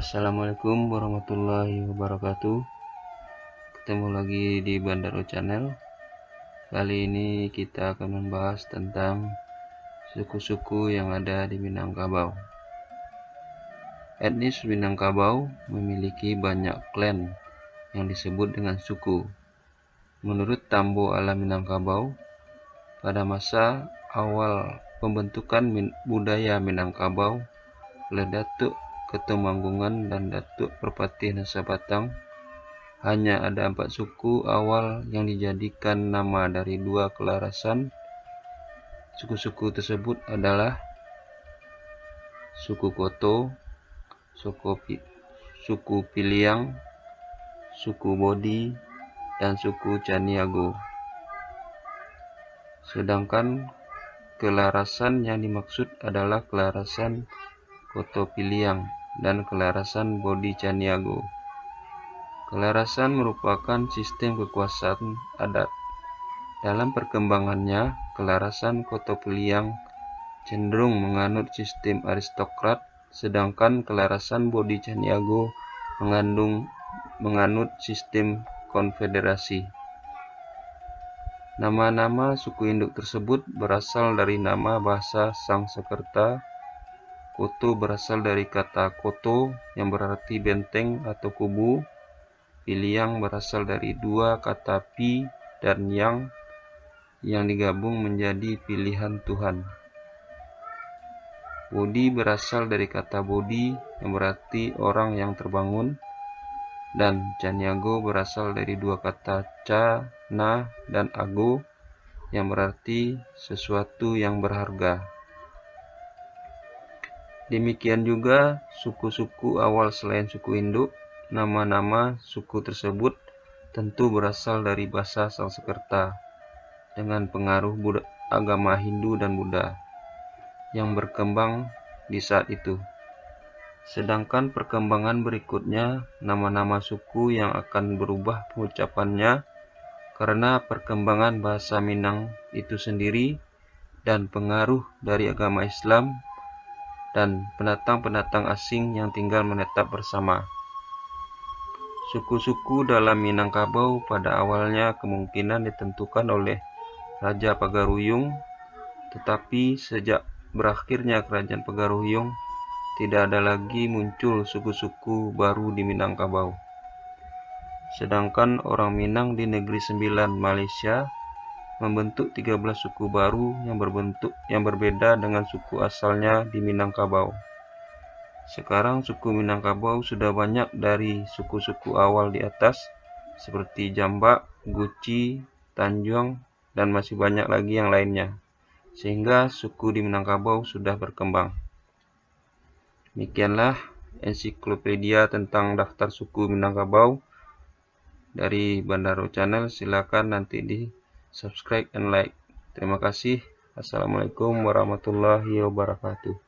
Assalamualaikum warahmatullahi wabarakatuh. Ketemu lagi di Bandaro Channel. Kali ini kita akan membahas tentang suku-suku yang ada di Minangkabau. Etnis Minangkabau memiliki banyak klan yang disebut dengan suku. Menurut Tambo Alam Minangkabau, pada masa awal pembentukan budaya Minangkabau oleh Datuk Ketumanggungan dan Datuk Perpati Nusa Batang, hanya ada 4 suku awal yang dijadikan nama dari 2 kelarasan. Suku-suku tersebut adalah suku Koto, suku Piliang, suku Bodi, dan suku Caniago. Sedangkan kelarasan yang dimaksud adalah kelarasan Koto Piliang dan kelarasan Bodi Caniago. Kelarasan merupakan sistem kekuasaan adat. Dalam perkembangannya, kelarasan Koto Piliang cenderung menganut sistem aristokrat, sedangkan kelarasan Bodi Caniago menganut sistem konfederasi. Nama-nama suku induk tersebut berasal dari nama bahasa Sangsekerta. Koto berasal dari kata koto yang berarti benteng atau kubu. Piliang berasal dari 2 kata pi dan yang digabung menjadi pilihan Tuhan. Bodi berasal dari kata bodi yang berarti orang yang terbangun, dan Caniago berasal dari 2 kata ca, na, dan ago yang berarti sesuatu yang berharga. Demikian juga suku-suku awal selain suku induk. Nama-nama suku tersebut tentu berasal dari bahasa Sangsekerta dengan pengaruh agama Hindu dan Buddha yang berkembang di saat itu. Sedangkan perkembangan berikutnya, nama-nama suku yang akan berubah pengucapannya karena perkembangan bahasa Minang itu sendiri dan pengaruh dari agama Islam dan pendatang-pendatang asing yang tinggal menetap bersama. Suku-suku dalam Minangkabau pada awalnya kemungkinan ditentukan oleh Raja Pagaruyung, tetapi sejak berakhirnya Kerajaan Pagaruyung, tidak ada lagi muncul suku-suku baru di Minangkabau. Sedangkan orang Minang di Negeri Sembilan, Malaysia, membentuk 13 suku baru yang berbeda dengan suku asalnya di Minangkabau. Sekarang suku Minangkabau sudah banyak dari suku-suku awal di atas, seperti Jambak, Guci, Tanjung, dan masih banyak lagi yang lainnya, sehingga suku di Minangkabau sudah berkembang. Demikianlah ensiklopedia tentang daftar suku Minangkabau dari Bandaro Channel. Silakan nanti di subscribe dan like. Terima kasih. Assalamualaikum warahmatullahi wabarakatuh.